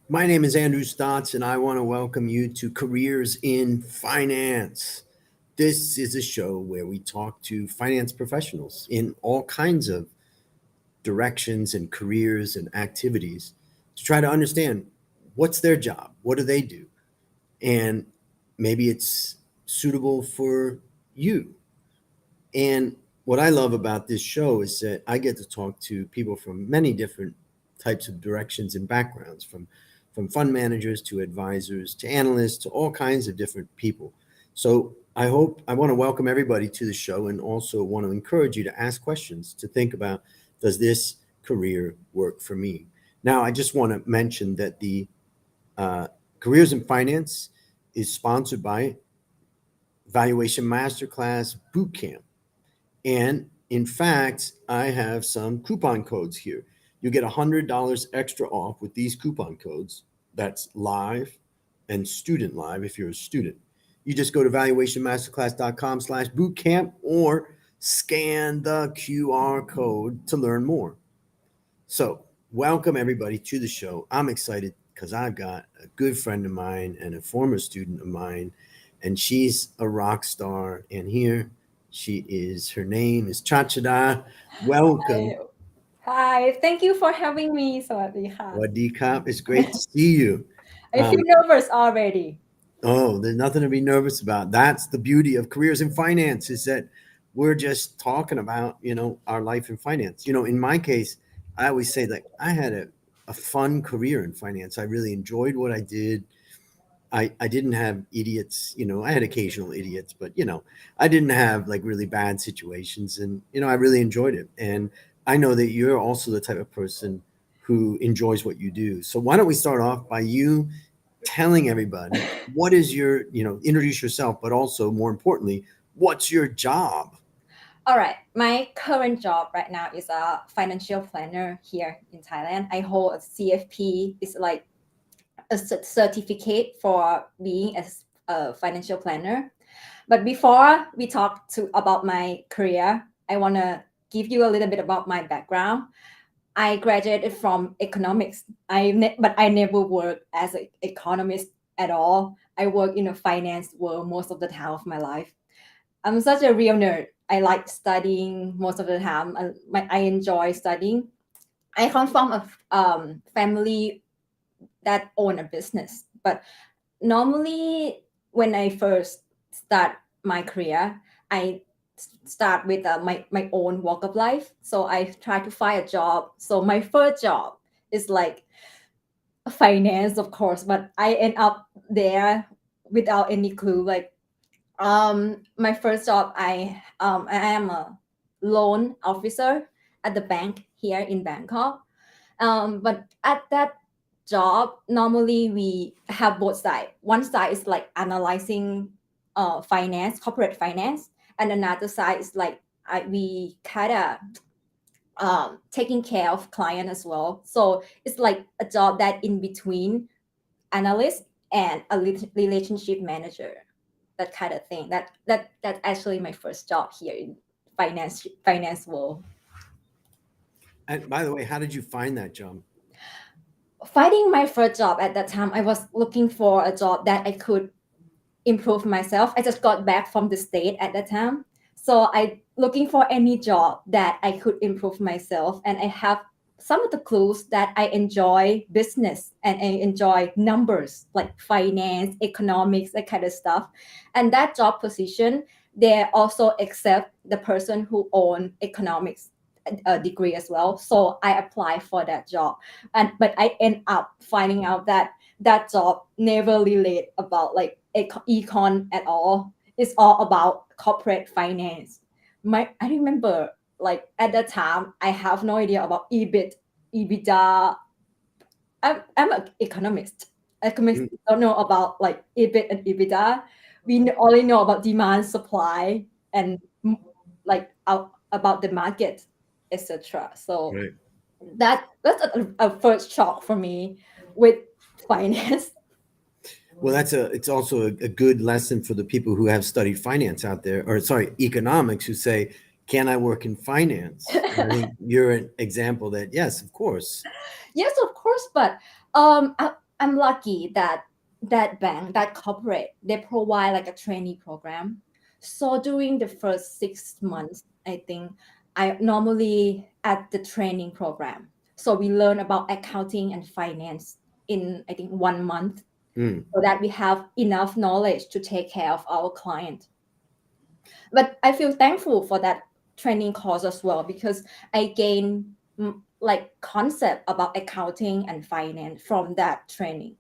My name is Andrew Stotz, and I want to welcome you to Careers in Finance. This is a show where we talk to finance professionals in all kinds of directions and careers and activities to try to understand what's their job, what do they do, and maybe it's suitable for you. And what I love about this show is that I get to talk to people from many different types of directions and backgrounds, from fund managers to advisors to analysts to all kinds of different people. So I want to welcome everybody to the show and also want to encourage you to ask questions, to think about, does this career work for me? Now, I just want to mention that the uh, Careers in Finance is sponsored by Valuation Masterclass Bootcamp. And in fact, I have some coupon codes here. You get $100 extra off with these coupon codes. That's live and student live if you're a student. You just go to valuationmasterclass.com/bootcamp or scan the QR code to learn more. So, welcome everybody to the show. I'm excited because I've got a good friend of mine and a former student of mine, and she's a rock star. And here she is. Her name is Chatchada. Welcome. Hi. Hi, thank you for having me. สวัสดีค่ะ. Wadikap. It's great to see you. I feel Um, nervous already. oh, there's nothing to be nervous about. That's the beauty of careers in finance, is that we're just talking about, our life in finance. In my case, I always say that I had a fun career in finance. I really enjoyed what I did. I didn't have idiots, I had occasional idiots, but I didn't have like really bad situations, and I really enjoyed it. And I know that you're also the type of person who enjoys what you do. So why don't we start off by you telling everybody what is your, introduce yourself, but also more importantly, what's your job? All right, my current job right now is a financial planner here in Thailand. I hold a CFP. It's like a certificate for being a financial planner. But before we talk about my career, I want to give you a little bit about my background. I graduated from economics. But I never worked as an economist at all. I work in a finance world most of the time of my life. I'm such a real nerd. I like studying most of the time. I enjoy studying. I come from a family that own a business, but normally when I first start my career, I start with my own walk of life. So I try to find a job. So my first job is like finance, of course, but I end up there without any clue. Like my first job, I am a loan officer at the bank here in Bangkok. But at that job, normally we have both sides. One side is like analyzing finance, corporate finance, and another side is like we kind of taking care of client as well. So it's like a job that in between analyst and a relationship manager, that kind of thing. That's actually my first job here in finance world. And by the way, how did you find that job? Finding my first job at that time, I was looking for a job that I could improve myself. I just got back from the state at that time. So I looking for any job that I could improve myself, and I have some of the clues that I enjoy business and I enjoy numbers like finance, economics, that kind of stuff. And that job position, they also accept the person who own economics degree as well. So I applied for that job, and but I end up finding out that that job never relate about like econ at all. It's all about corporate finance. I remember like at that time I have no idea about EBIT, EBITDA. I'm an economist. Economists Mm. don't know about like EBIT and EBITDA. We only know about demand, supply, and like about the market, etc. So Right. that's a first shock for me with finance. Well, it's also a good lesson for the people who have studied finance out there, or sorry, economics, who say, "Can I work in finance?" And I think you're an example that yes, of course. Yes, of course, but I'm lucky that that bank, that corporate, they provide like a trainee program. So during the first 6 months, I think I normally at the training program. So we learn about accounting and finance in I think 1 month, so that we have enough knowledge to take care of our client. But I feel thankful for that training course as well, because I gain like concept about accounting and finance from that training.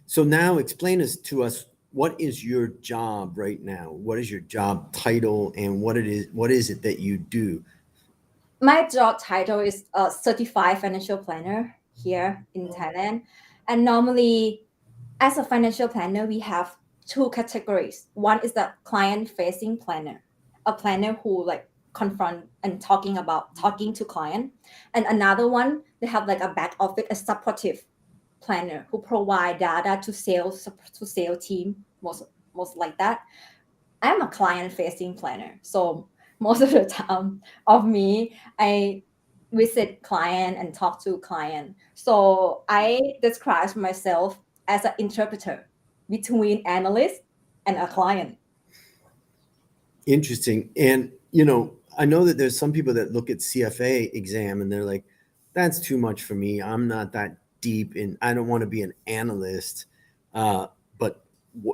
So now explain to us, what is your job right now? What is your job title, and what is it that you do? My job title is a certified financial planner here in Thailand. And normally, as a financial planner, we have two categories. One is the client facing planner, a planner who like confront and talking to client. And another one, they have like a back office, a supportive planner who provide data to sales team, most like that. I'm a client facing planner. So most of the time of me, I visit client and talk to client. So I describe myself as an interpreter between analyst and a client. Interesting. And I know that there's some people that look at CFA exam and they're like, that's too much for me. I'm not that deep and I don't want to be an analyst. But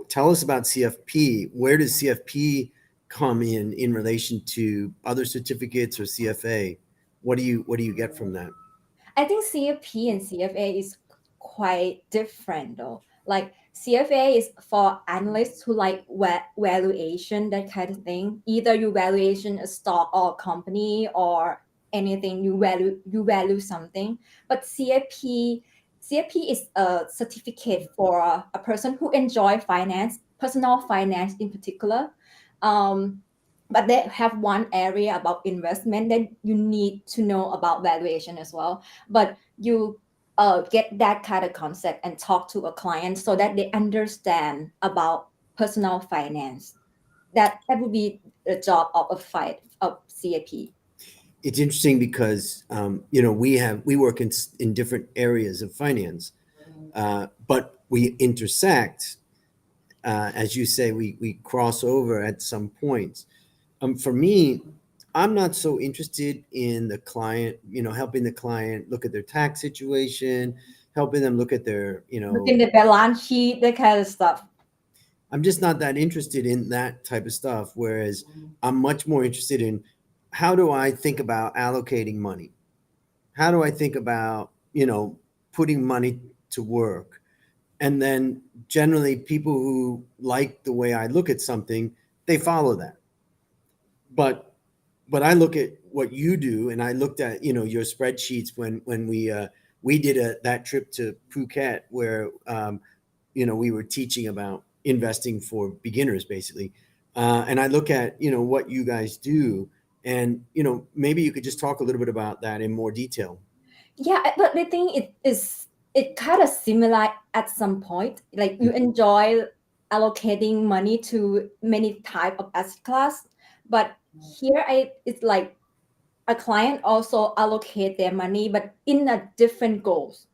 tell us about CFP. Where does CFP come in relation to other certificates or CFA? What do you get from that? I think CFP and CFA is quite different though. Like CFA is for analysts who like valuation, that kind of thing. Either you valuation a stock or a company or anything, you value something. But CFP is a certificate for a person who enjoy finance, personal finance in particular. Um, but they have one area about investment that you need to know about valuation as well, but you get that kind of concept and talk to a client so that they understand about personal finance. That would be the job of a fight of CAP. It's interesting because we work in different areas of finance, but we intersect. As you say, we cross over at some points. For me, I'm not so interested in the client, helping the client look at their tax situation, helping them look at their, Look in the balance sheet, that kind of stuff. I'm just not that interested in that type of stuff. Whereas I'm much more interested in, how do I think about allocating money? How do I think about, putting money to work? And then generally people who like the way I look at something, they follow that. But I look at what you do, and I looked at your spreadsheets when we did that trip to Phuket, where we were teaching about investing for beginners, basically. And I look at what you guys do, and maybe you could just talk a little bit about that in more detail. Yeah, but I think it kind of similar at some point. Like you enjoy allocating money to many type of asset class, but here it's like a client also allocate their money, but in a different goals.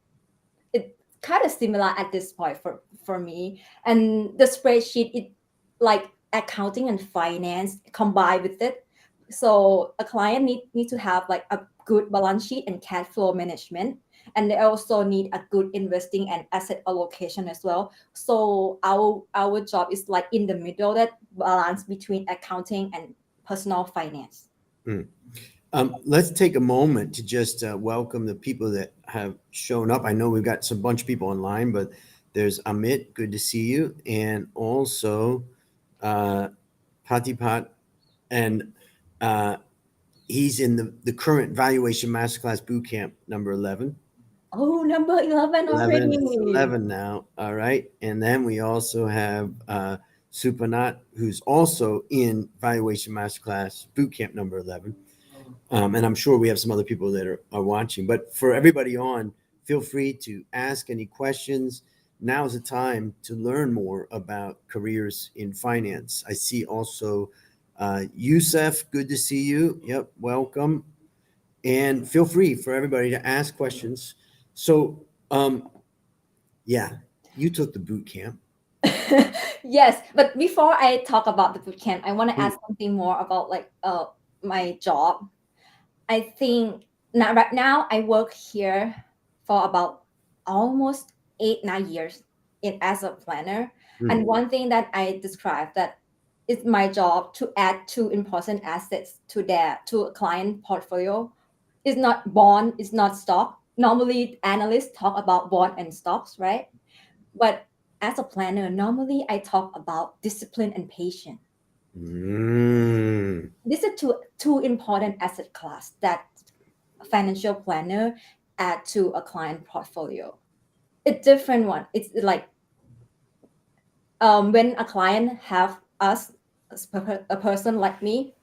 It kind of similar at this point for me. And the spreadsheet, it like accounting and finance combined with it. So a client need to have like a good balance sheet and cash flow management, and they also need a good investing and asset allocation as well. So our job is like in the middle, that balance between accounting and personal finance. Mm. Let's take a moment to just welcome the people that have shown up. I know we've got some bunch of people online, but there's Amit, good to see you, and also Patipat, and uh, he's in the current Valuation Masterclass Bootcamp number 11. Oh, number 11 11, it's already. 11 now. All right. And then we also have Supanat, who's also in Valuation Masterclass Bootcamp number 11. And I'm sure we have some other people that are watching. But for everybody on, feel free to ask any questions. Now is the time to learn more about careers in finance. I see also Youssef, good to see you. Yep, welcome. And feel free for everybody to ask questions. So, Yeah, you took the boot camp. Yes, but before I talk about the bootcamp, I want to add Mm, something more about like my job. I think now right now I work here for about almost 8 9 years in as a planner. mm. And one thing that I described that it's my job to add two important assets to a client portfolio. It's not bond, it's not stock. Normally analysts talk about bond and stocks, right? But as a planner, normally I talk about discipline and patience. Mm. These are two important asset class that a financial planner add to a client portfolio. A different one. It's like when a client have us, a person like me,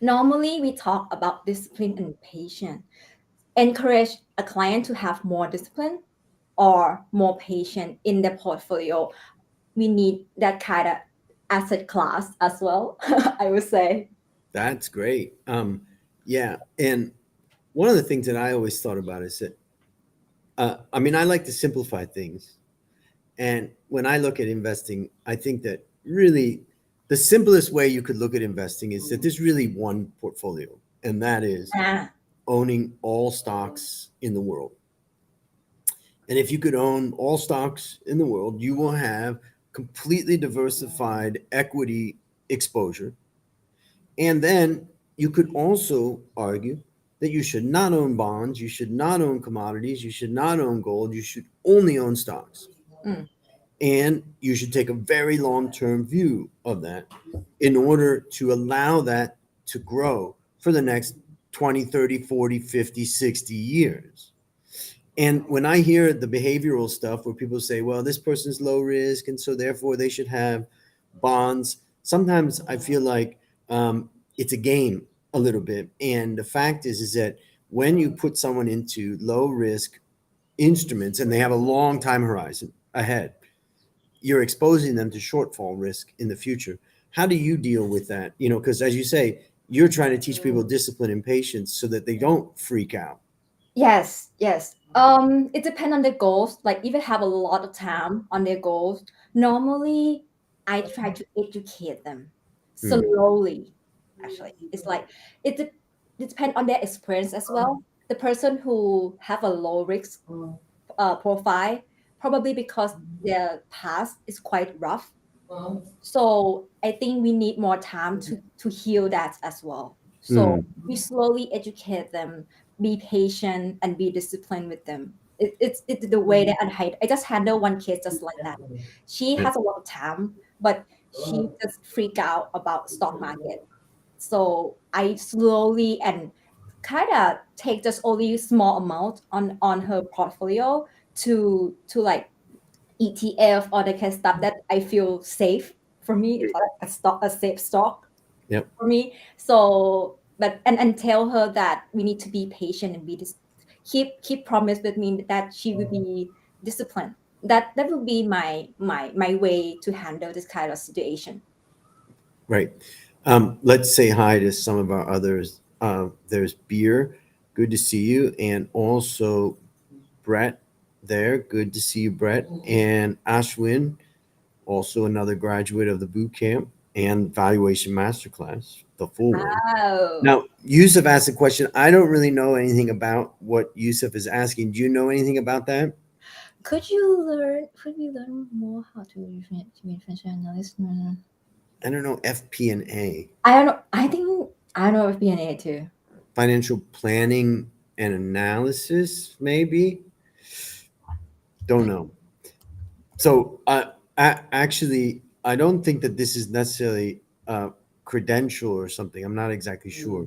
normally we talk about discipline and patience. Encourage a client to have more discipline or more patience in their portfolio. We need that kind of asset class as well, I would say. That's great. Yeah, and one of the things that I always thought about is that I mean, I like to simplify things, and when I look at investing, I think that really the simplest way you could look at investing is that there's really one portfolio, and that is Ah, owning all stocks in the world. And if you could own all stocks in the world, you will have completely diversified equity exposure. And then you could also argue that you should not own bonds, you should not own commodities, you should not own gold, you should only own stocks. mm, And you should take a very long term view of that in order to allow that to grow for the next 20, 30, 40, 50, 60 years. And when I hear the behavioral stuff where people say, well, this person's low risk, and so therefore they should have bonds, sometimes I feel like it's a game a little bit. And the fact is that when you put someone into low risk instruments and they have a long time horizon ahead, you're exposing them to shortfall risk in the future. How do you deal with that? You know, because as you say, you're trying to teach people discipline and patience so that they don't freak out. yes, yes. It depends on their goals. Like if they have a lot of time on their goals, normally I try to educate them Hmm. slowly. Actually, it's like it, de- it depends on their experience as well. The person who have a low risk profile, probably because their past is quite rough. So I think we need more time to heal that as well. So Hmm. we slowly educate them, be patient and be disciplined with them. It's the way that I just handle one case just like that. She Yeah. has a lot of time, but she just freak out about stock market. So I slowly and kind of take just only small amount on her portfolio to like ETF or the kind of stuff that I feel safe for me. It's like a safe stock Yep. for me. So, but and tell her that we need to be patient and keep promise with me that she will be disciplined. That will be my way to handle this kind of situation. Right. Let's say hi to some of our others. There's Beer. Good to see you. And also Brett there. Good to see you, Brett. And Ashwin, also another graduate of the boot camp and valuation masterclass, the full one. Oh, Now, Yusuf asked a question. I don't really know anything about what Yusuf is asking. Do you know anything about that? could we learn more how to be financial analyst? Mm. I don't know FP&A, I don't know. I know of BNA too. financial planning and analysis, maybe. Don't know. So, actually, I don't think that this is necessarily a credential or something. I'm not exactly sure.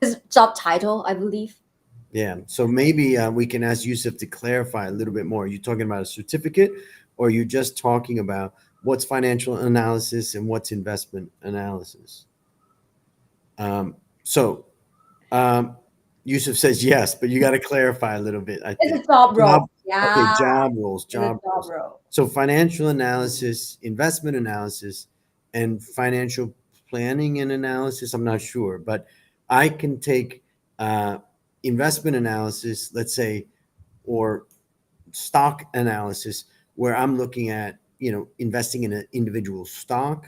His job title, I believe. Yeah. So maybe we can ask Yusuf to clarify a little bit more. Are you talking about a certificate, or are you just talking about what's financial analysis and what's investment analysis? Um, so um, Yusuf says yes, but you got to clarify a little bit, I It's think. a job Job, role. okay, Yeah, job roles, it's a job job roles. role. So financial analysis, investment analysis, and financial planning and analysis, I'm not sure, but I can take investment analysis, let's say, or stock analysis where I'm looking at, investing in an individual stock,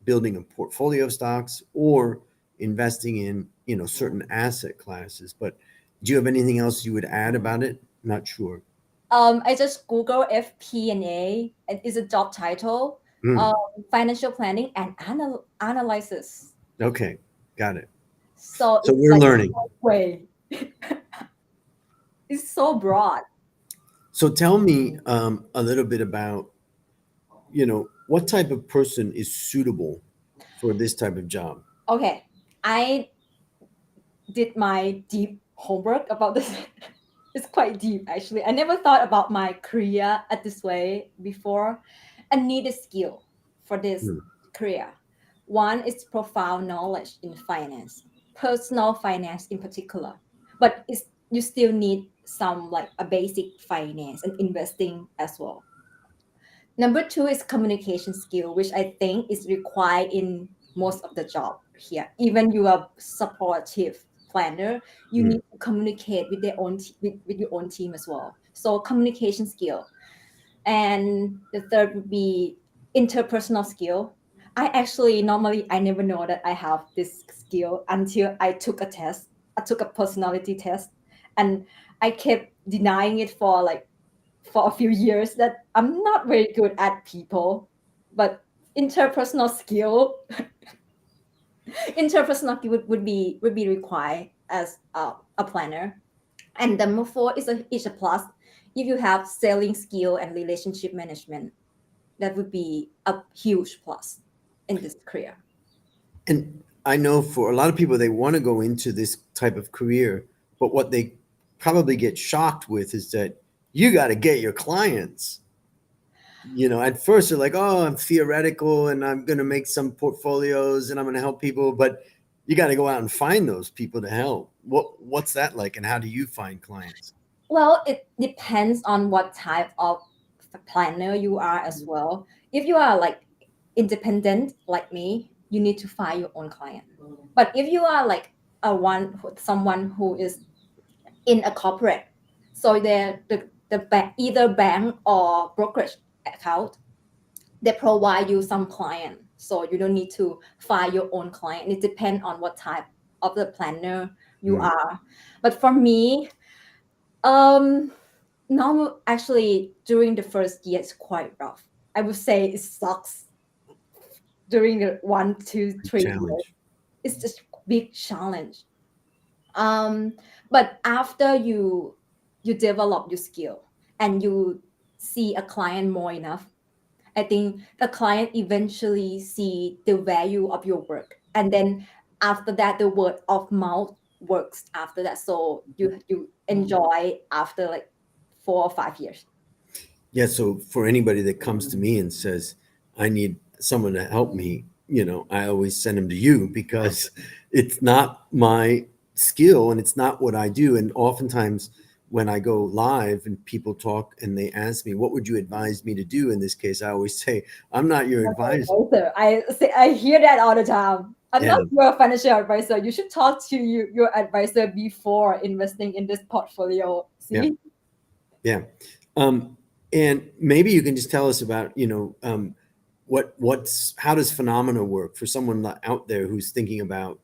building a portfolio of stocks, or investing in, certain asset classes. But do you have anything else you would add about it? Not sure. I just Google FP&A. It's a job title. Mm, Financial planning and analysis. okay, got it. So So it's we're like learning. way. It's so broad. So tell me a little bit about, what type of person is suitable for this type of job? Okay, I did my deep homework about this. It's quite deep actually. I never thought about my career at this way before. I need a skill for this Hmm. career. One is profound knowledge in finance, personal finance in particular. But you still need some like a basic finance and investing as well. Number two is communication skill, which I think is required in most of the job here. Even you are supportive planner, you Hmm. need to communicate with with your own team as well. So communication skill. And the third would be interpersonal skill. I never know that I have this skill until I took a test. I took a personality test and I kept denying it for a few years that I'm not very good at people, but interpersonal skill, interpersonal skill would be required as a planner. And number four is a plus. If you have selling skill and relationship management, that would be a huge plus in this career. And I know for a lot of people, they want to go into this type of career, but what they probably get shocked with is that you got to get your clients. At first they're like, oh, I'm theoretical and I'm going to make some portfolios and I'm going to help people, but you got to go out and find those people to help. What's that like, and how do you find clients? Well, it depends on what type of planner you are as well. If you are like independent like me, you need to find your own client. But if you are like someone who is in a corporate, so the bank, either bank or brokerage account, they provide you some client. So you don't need to find your own client. It depends on what type of the planner you Hmm. are. But for me, um, no, actually, during the first year, it's quite rough. I would say it sucks during the 1, 2, 3 years. Challenge. It's just big challenge. Um, but after you develop your skill and you see a client more enough, I think the client eventually see the value of your work, and then after that, the word of mouth works after that. So you enjoy after like 4 or 5 years. Yeah, so for anybody that comes to me and says, I need someone to help me, I always send them to you because it's not my skill and it's not what I do. And oftentimes when I go live and people talk and they ask me, what would you advise me to do in this case? I always say, I'm not your advisor. Advisor. I hear that all the time. I'm Yeah, not your financial advisor. You should talk to your advisor before investing in this portfolio. yeah, See? yeah. Um, and maybe you can just tell us about, how does phenomena work for someone out there who's thinking about,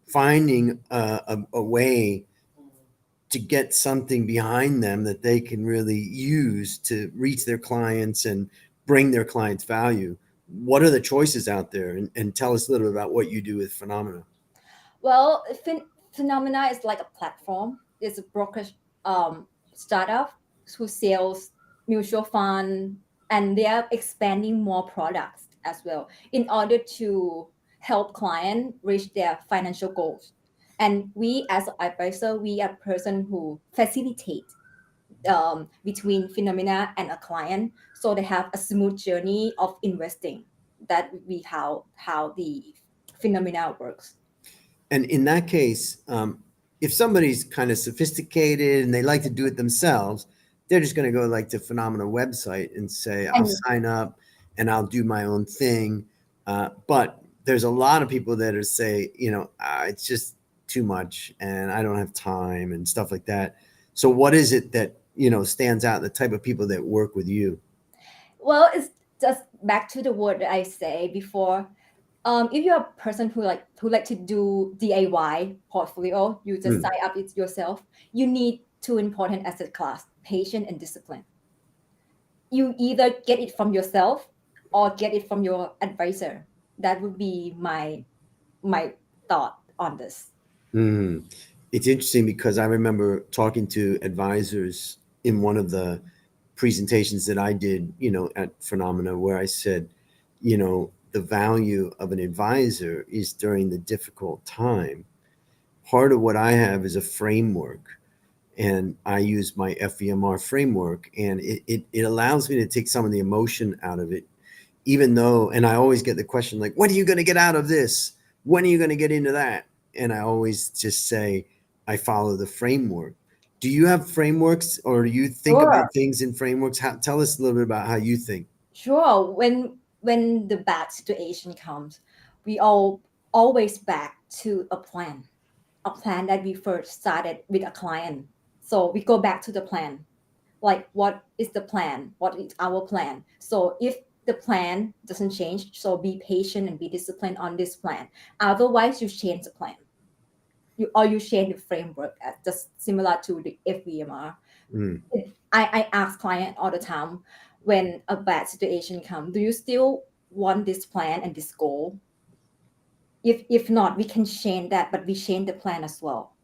finding a way to get something behind them that they can really use to reach their clients and bring their clients value. What are the choices out there? And tell us a little bit about what you do with phenomena. Well, Phenomena is like a platform. It's a brokerage startup who sells mutual fund, and they are expanding more products as well in order to help clients reach their financial goals. And we, as an advisor, we are person who facilitate between Phenomena and a client, so they have a smooth journey of investing. That would be how the Phenomena works. And in that case, if somebody's kind of sophisticated and they like to do it themselves, they're just going to go like to Phenomena website and say, I'll And sign up and I'll do my own thing. But there's a lot of people that are say, it's just too much and I don't have time and stuff like that. So what is it that stands out, the type of people that work with you? Well, it's just back to the word that I say before. If you're a person who like to do DIY portfolio, you just Mm, sign up it yourself. You need two important asset class: patience and discipline. You either get it from yourself or get it from your advisor. That would be my thought on this. mm. It's interesting because I remember talking to advisors in one of the presentations that I did, at Phenomena, where I said, the value of an advisor is during the difficult time. Part of what I have is a framework, and I use my FEMR framework, and it allows me to take some of the emotion out of it, even though, and I always get the question like, what are you going to get out of this? When are you going to get into that? And I always just say, I follow the framework. Do you have frameworks, or do you think about Sure. things in frameworks? Tell us a little bit about how you think. Sure. When the bad situation comes, we all always back to a plan that we first started with a client. So we go back to the plan. Like, what is the plan? What is our plan? So if the plan doesn't change, so be patient and be disciplined on this plan. Otherwise, you change the plan. You change the framework, just similar to the FVMR. Mm. I ask client all the time, when a bad situation comes, do you still want this plan and this goal? If not, we can change that, but we change the plan as well.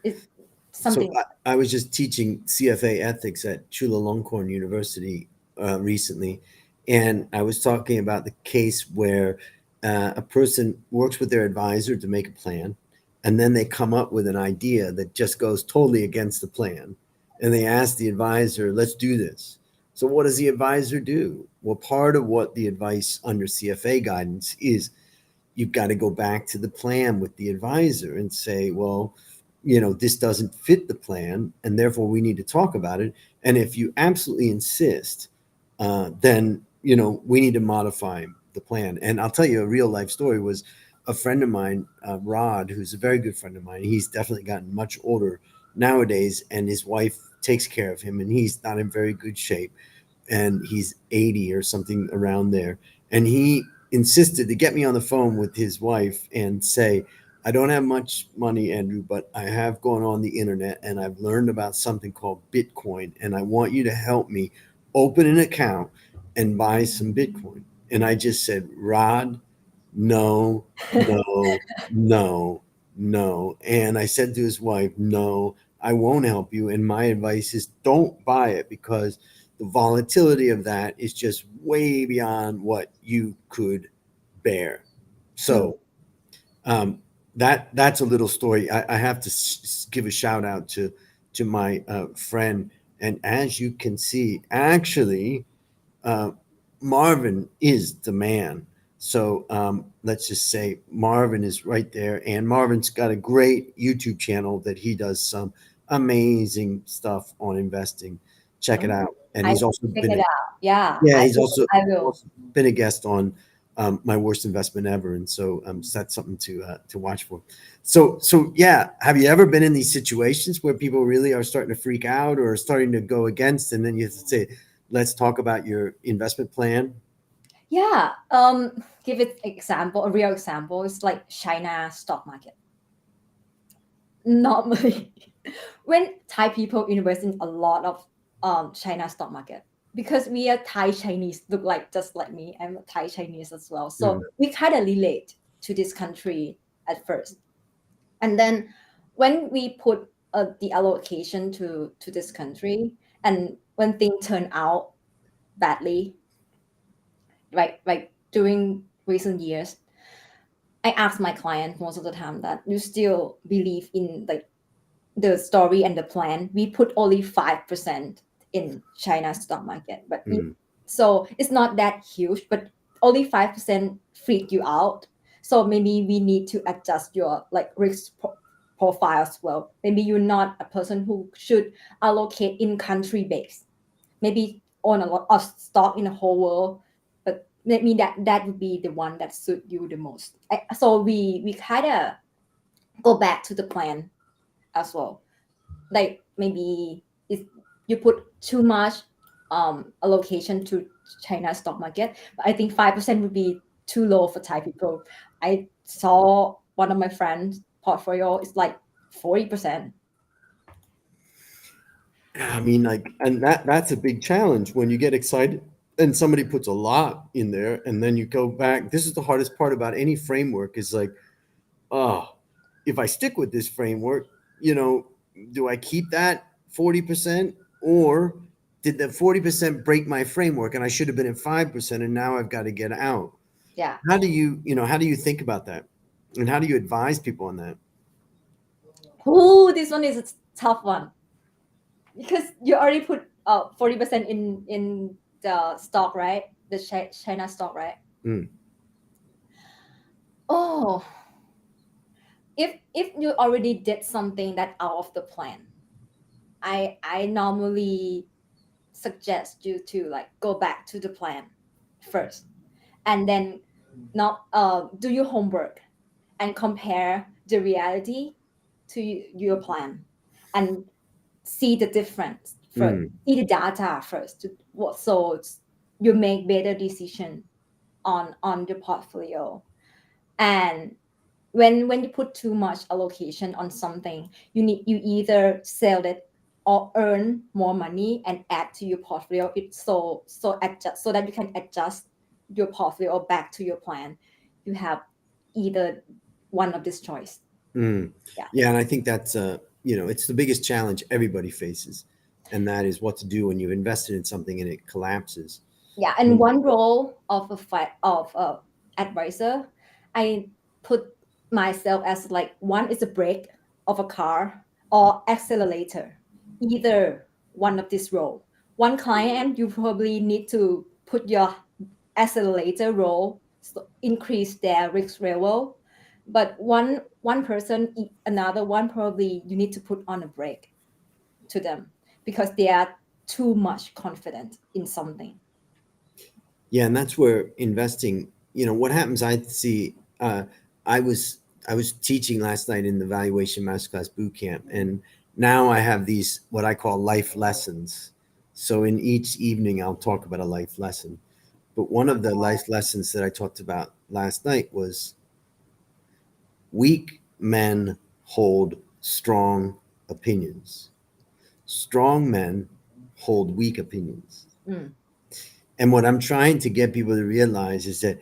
It's So something. I was just teaching CFA ethics at Chulalongkorn University recently, and I was talking about the case where a person works with their advisor to make a plan, and then they come up with an idea that just goes totally against the plan, and they ask the advisor, "Let's do this." So what does the advisor do? Well, part of what the advice under CFA guidance is, you've got to go back to the plan with the advisor and say, well, this doesn't fit the plan, and therefore we need to talk about it. And if you absolutely insist, then we need to modify the plan. And I'll tell you a real life story. Was a friend of mine, Rod, who's a very good friend of mine. He's definitely gotten much older nowadays, and his wife takes care of him, and he's not in very good shape, and he's 80 or something around there. And he insisted to get me on the phone with his wife and say, I don't have much money, Andrew, but I have gone on the internet and I've learned about something called Bitcoin. And I want you to help me open an account and buy some Bitcoin. And I just said, Rod, no, no, no, no. And I said to his wife, no, I won't help you. And my advice is, don't buy it, because the volatility of that is just way beyond what you could bear. True. So um, that's a little story. I have to give a shout out to my friend, and as you can see, actually, uh, Marvin is the man. So let's just say Marvin is right there, and Marvin's got a great YouTube channel that he does some amazing stuff on investing. Check it Oh, out. And I he's also check been it a, out. Yeah, yeah, I he's will. also I will. been a guest on my worst investment ever, and so that's something to watch for. So yeah, have you ever been in these situations where people really are starting to freak out or starting to go against, and then you have to say, "Let's talk about your investment plan." Yeah. Give it example. A real example is like China stock market. Normally, when Thai people invest in a lot of China stock market, because we are Thai Chinese, look like just like me. I'm a Thai Chinese as well, so Mm, we kind of relate to this country at first, and then when we put the allocation to this country, and when things turn out badly, like during recent years, I ask my client most of the time that you still believe in like the story and the plan. We put only 5% in China's stock market, but mm, so it's not that huge, but only 5% freak you out. So maybe we need to adjust your like risk profile as well. Maybe you're not a person who should allocate in country base. Maybe own a lot of stock in the whole world, but maybe that would be the one that suit you the most. So we kind of go back to the plan as well. Like maybe you put too much allocation to China stock market. But I think 5% would be too low for Thai people. I saw one of my friends' portfolio is like 40%. I mean, like, and that's a big challenge when you get excited and somebody puts a lot in there, and then you go back. This is the hardest part about any framework is like, oh, if I stick with this framework, you know, do I keep that 40%, or did the 40% break my framework and I should have been at 5% and now I've got to get out? Yeah. How do you think about that? And how do you advise people on that? Ooh, this one is a tough one because you already put 40% in the stock, right? The China stock, right? Mm, Oh, if you already did something that out of the plan, I normally suggest you to like go back to the plan first, and then not do your homework and compare the reality to your plan, and see the difference first, mm, see the data first, so you make better decision on your portfolio. And when you put too much allocation on something, you either sell it or earn more money and add to your portfolio. It's so adjust so that you can adjust your portfolio back to your plan. You have either one of this choice. mm. Yeah. Yeah, and I think that's it's the biggest challenge everybody faces, and that is what to do when you've invested in something and it collapses. Yeah, and Mm, one role of a advisor, I put myself as like one is a brake of a car or accelerator, either one of this role. One client, you probably need to put your accelerator role, so increase their risk level, but one person, another one, probably you need to put on a brake to them because they are too much confident in something. yeah, and that's where investing. What happens? I see. I was I was teaching last night in the Valuation Masterclass boot camp, and now I have these what I call life lessons. So in each evening, I'll talk about a life lesson. But one of the life lessons that I talked about last night was weak men hold strong opinions. Strong men hold weak opinions. Mm. And what I'm trying to get people to realize is that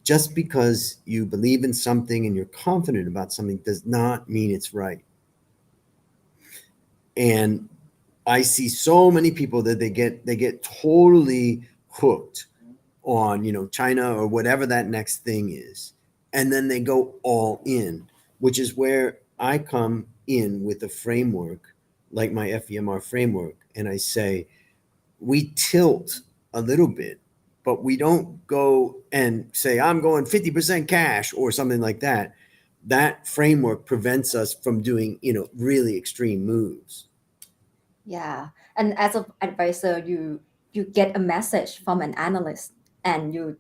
just because you believe in something and you're confident about something does not mean it's right. And I see so many people that they get totally hooked on, China or whatever that next thing is. And then they go all in, which is where I come in with a framework like my FEMR framework. And I say, we tilt a little bit, but we don't go and say, I'm going 50% cash or something like that. That framework prevents us from doing, really extreme moves. Yeah, and as an advisor, you get a message from an analyst, and you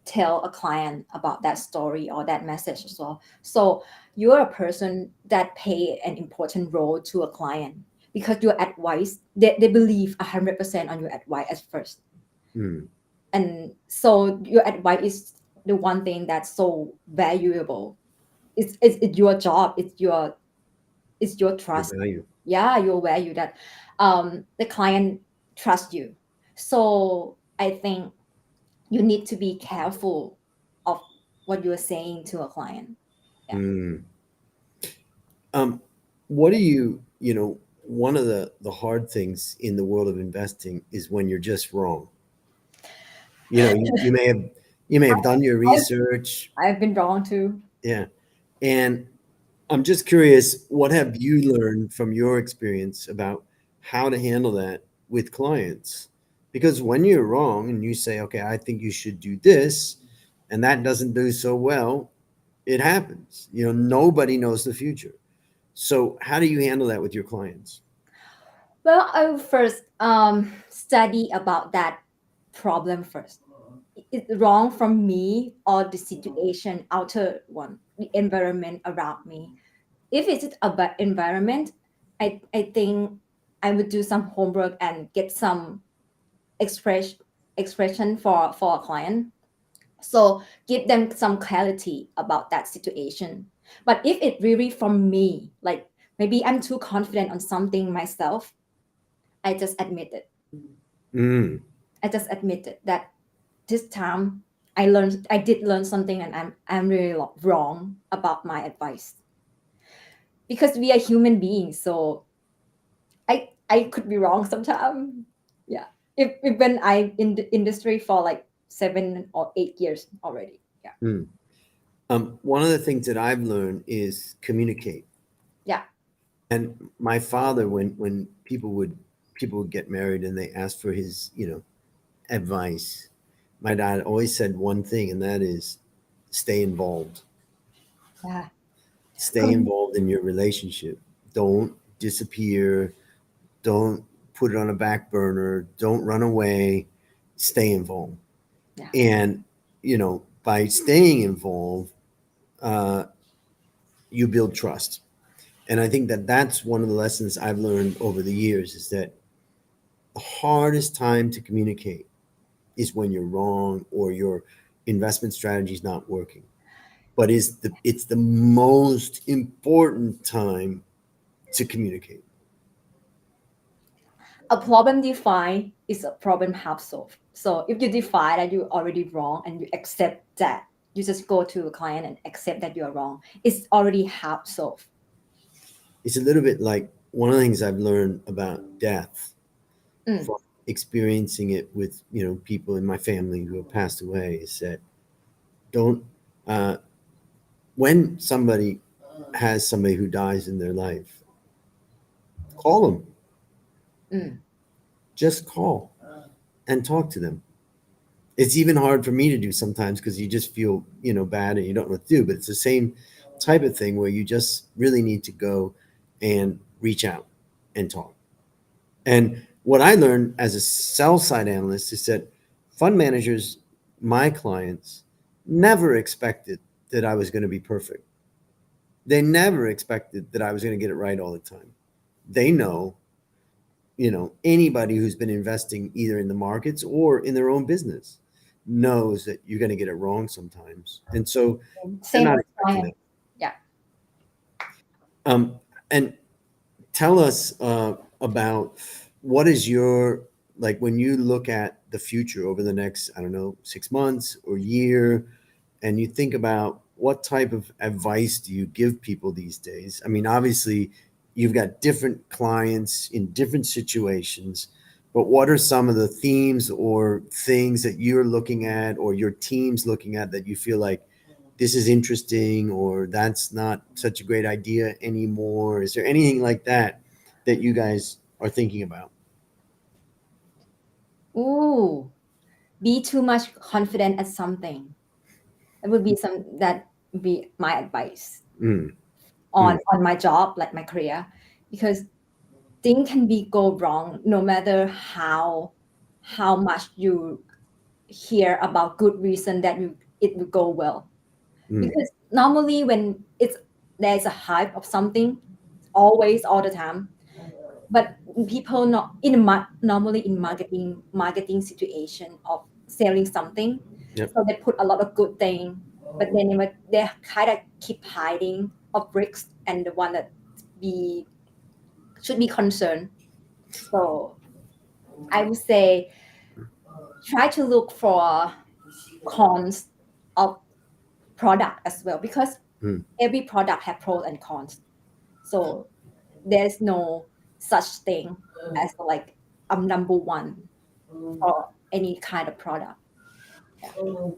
tell a client about that story or that message as well. So you're a person that play an important role to a client because your advice, they believe 100% on your advice at first, Mm, and so your advice is the one thing that's so valuable. It's your job. It's your your trust. value. Yeah, your value that the client trusts you. So I think you need to be careful of what you're saying to a client. Yeah. Mm. Um, what do one of the hard things in the world of investing is when you're just wrong. You may have done your I've, research. I've been wrong too. Yeah. And I'm just curious, what have you learned from your experience about how to handle that with clients? Because when you're wrong and you say, okay, I think you should do this, and that doesn't do so well, it happens. Nobody knows the future. So how do you handle that with your clients? Well, I will first study about that problem first. Is it wrong from me or the situation outer one, the environment around me? If it's about environment, I think I would do some homework and get some expression for a client. So give them some clarity about that situation. But if it really from me, like maybe I'm too confident on something myself, I just admit it. Mm. I just admitted that this time I did learn something and I'm really wrong about my advice. Because we are human beings, so I could be wrong sometimes. Yeah. If when I in the industry for like 7 or 8 years already. Yeah. Mm. One of the things that I've learned is communicate. Yeah. And my father, when people would get married and they asked for his, advice, my dad always said one thing, and that is stay involved. Yeah. Stay involved in your relationship. Don't disappear. Don't put it on a back burner. Don't run away. Stay involved. Yeah. And, by staying involved, uh, you build trust. And I think that that's one of the lessons I've learned over the years is that the hardest time to communicate is when you're wrong or your investment strategy is not working. But it's the most important time to communicate. A problem defined is a problem half solved. So if you define that you're already wrong and you accept that, you just go to a client and accept that you're wrong. It's already half solved. It's a little bit like one of the things I've learned about death Mm. from experiencing it with people in my family who have passed away is that don't uh, when somebody has somebody who dies in their life, call them. Mm. Just call and talk to them. It's even hard for me to do sometimes because you just feel bad and you don't know what to do, but it's the same type of thing where you just really need to go and reach out and talk. And what I learned as a sell side analyst is that fund managers, my clients, never expected that I was going to be perfect. They never expected that I was going to get it right all the time. They know, anybody who's been investing either in the markets or in their own business knows that you're going to get it wrong sometimes. And so they're Same not with expecting client. that. Yeah. And tell us about what is your, like, when you look at the future over the next, I don't know, 6 months or year, and you think about what type of advice do you give people these days? I mean, obviously you've got different clients in different situations, but what are some of the themes or things that you're looking at or your team's looking at that you feel like this is interesting or that's not such a great idea anymore? Is there anything like that that you guys are thinking about? Ooh, be too much confident at something. It would be some that would be my advice Mm, on mm, my job, like my career, because things can be go wrong no matter how much you hear about good reason that it will go well. mm, Because normally when there's a hype of something, always all the time, but people not normally in marketing situation of selling something, yep. so they put a lot of good thing, but then they kind of keep hiding of risks and the one that be should be concerned. So I would say try to look for cons of product as well, because Mm. every product have pros and cons. So there's no such thing as like I'm number one for any kind of product. Yeah.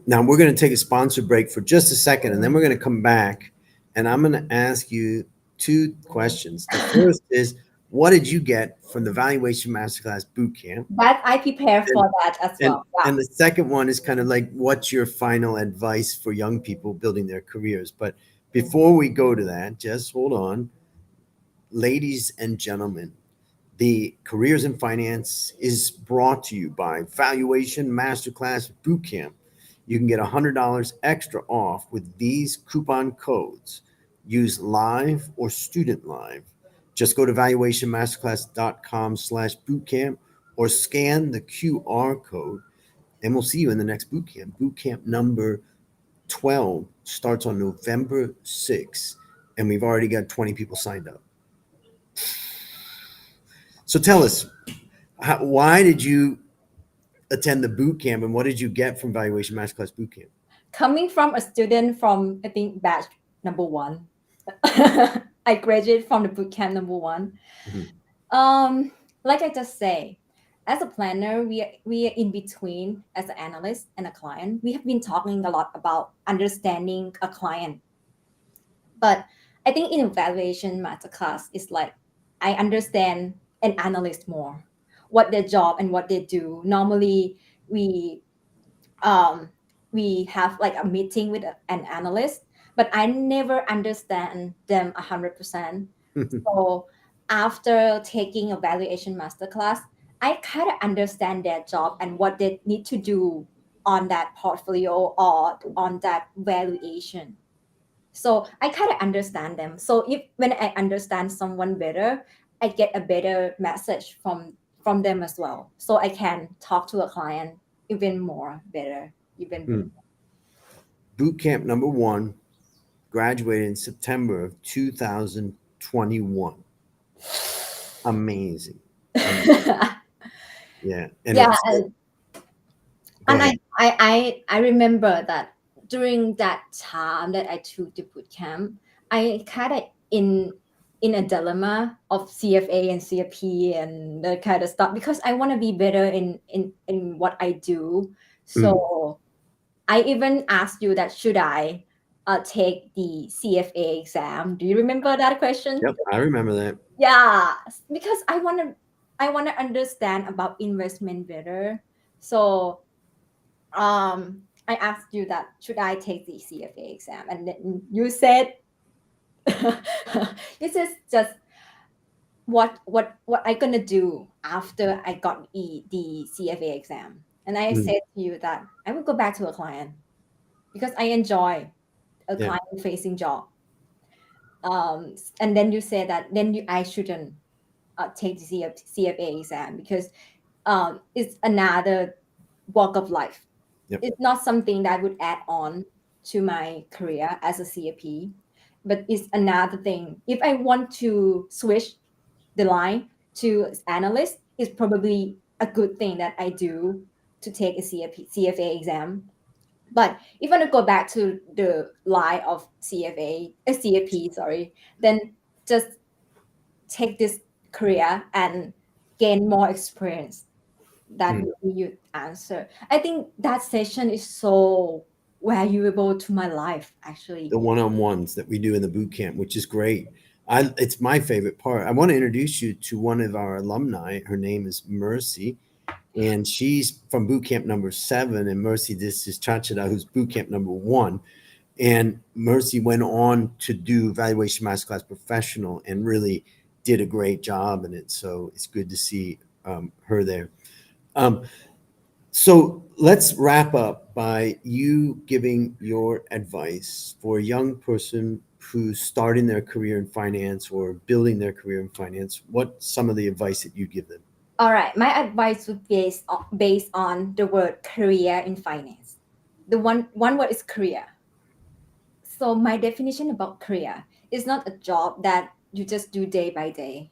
Now we're going to take a sponsor break for just a second, and then we're going to come back, and I'm going to ask you two questions. The first is, what did you get from the Valuation Masterclass Bootcamp? That I prepare And, for that as and well. Yeah. and the second one is kind of like, what's your final advice for young people building their careers? But before we go to that, just hold on, ladies and gentlemen. The Careers in Finance is brought to you by Valuation Masterclass Bootcamp. You can get $100 extra off with these coupon codes. Use live or student live Just go to valuationmasterclass.com/bootcamp or scan the QR code, and we'll see you in the next bootcamp. Bootcamp number 12 starts on November 6th, and we've already got 20 people signed up. So tell us, why did you attend the boot camp, and what did you get from Valuation Masterclass boot camp? Coming from a student from, I think, batch number 1, I graduated from the boot camp number 1. Like I just say, as a planner, we are in between as an analyst and a client. We have been talking a lot about understanding a client, but I think in evaluation masterclass is like I understand an analyst more, what their job and what they do. Normally, we um we have like a meeting with an analyst, but I never understand them 100%. So after taking a valuation masterclass, I kind of understand their job and what they need to do on that portfolio or on that valuation. So I kind of understand them. So if when I understand someone better, I get a better message from them as well. So I can talk to a client even more better, even better. Boot camp number 1 graduated in September of 2021. Amazing. Yeah. And Yeah, and I remember that during that time that I took the boot camp, I kind of in a dilemma of CFA and CFP and that kind of stuff because I want to be better in what I do. So I even asked you that should I take the CFA exam? Do you remember that question? Yep, I remember that. Yeah, because I want to understand about investment better. So I asked you that should I take the CFA exam, and then you said this is just what I gonna do after I got the CFA exam. And I said to you that I will go back to a client because I enjoy a Yeah. client facing job. And then you said that then I shouldn't take the CFA exam because it's another walk of life. Yep. It's not something that would add on to my career as a CFP, but it's another thing. If I want to switch the line to analyst, it's probably a good thing that I do to take a CFA exam. But if I want to go back to the line of CFP, sorry, then just take this career and gain more experience. That would be your answer. I think that session is so valuable to my life, actually. The one-on-ones that we do in the boot camp, which is great. It's my favorite part. I want to introduce you to one of our alumni. Her name is Mercy, and she's from boot camp number 7. And Mercy, this is Chatchada, who's boot camp number 1. And Mercy went on to do Valuation Masterclass Professional and really did a great job in it. So it's good to see her there. So let's wrap up by you giving your advice for a young person who's starting their career in finance or building their career in finance. What's some of the advice that you give them? All right, my advice would be based on the word career in finance. The one word is career. So my definition about career is not a job that you just do day by day.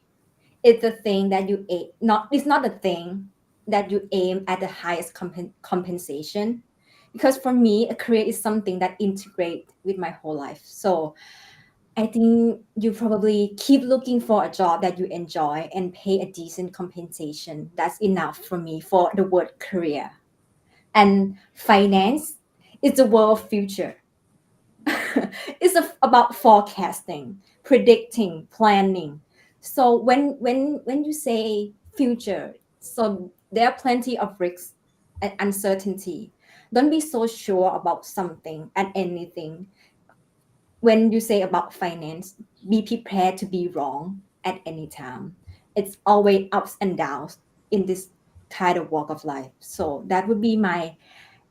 It's a thing that you aim, not it's not a thing that you aim at the highest compensation. Because for me, a career is something that integrate with my whole life. So I think you probably keep looking for a job that you enjoy and pay a decent compensation. That's enough for me for the word career. And finance is the world of future. It's about forecasting, predicting, planning. So when you say future, so there are plenty of risks and uncertainty. Don't be so sure about something and anything. When you say about finance, be prepared to be wrong at any time. It's always ups and downs in this kind of walk of life. So that would be my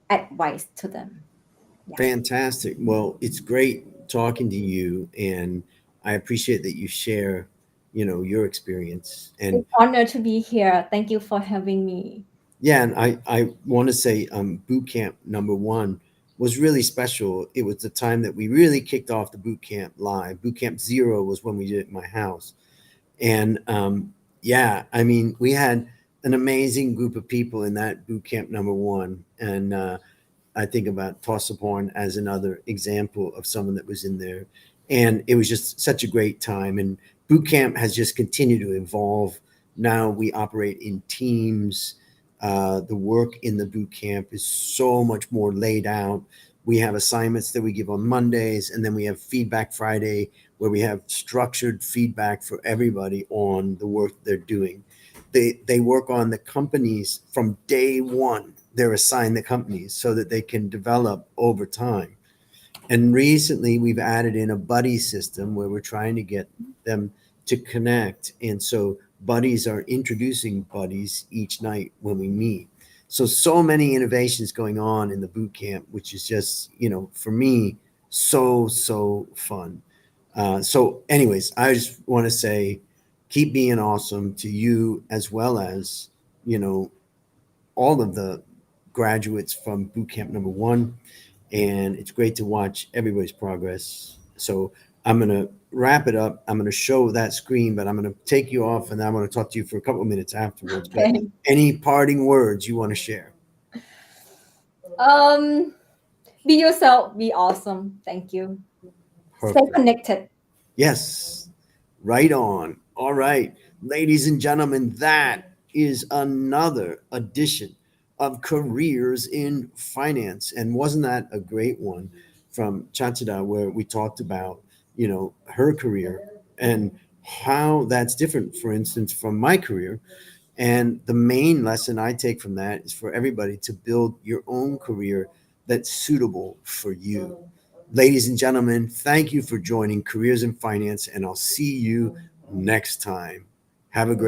advice to them. Yeah. Fantastic. Well, it's great talking to you, and I appreciate that you share your experience. And It's an honor to be here. Thank you for having me. yeah, and I want to say boot camp number one was really special. It was the time that we really kicked off the boot camp live. Boot camp zero was when we did it in my house. And yeah, I mean, we had an amazing group of people in that boot camp number one. And I think about Tossapon as another example of someone that was in there. And it was just such a great time. And boot camp has just continued to evolve. Now we operate in teams. The work in the boot camp is so much more laid out. We have assignments that we give on Mondays, and then we have Feedback Friday, where we have structured feedback for everybody on the work they're doing. They work on the companies from day one. They're assigned the companies so that they can develop over time. And recently we've added in a buddy system where we're trying to get them to connect. And so buddies are introducing buddies each night when we meet. So many innovations going on in the boot camp, which is just, for me, so fun. So anyways, I just want to say, keep being awesome to you as well as, you know, all of the graduates from boot camp number one, and it's great to watch everybody's progress. So I'm going to wrap it up. I'm going to show that screen, but I'm going to take you off, and I'm going to talk to you for a couple of minutes afterwards. But Okay. any parting words you want to share? Um, be yourself, be awesome. Thank you. Stay Perfect. connected. Yes, right on. All right, ladies and gentlemen, that is another edition of Careers in Finance. And wasn't that a great one from Chatchada, where we talked about, her career and how that's different, for instance, from my career. And the main lesson I take from that is for everybody to build your own career that's suitable for you. Ladies and gentlemen, thank you for joining Careers in Finance, and I'll see you next time. Have a great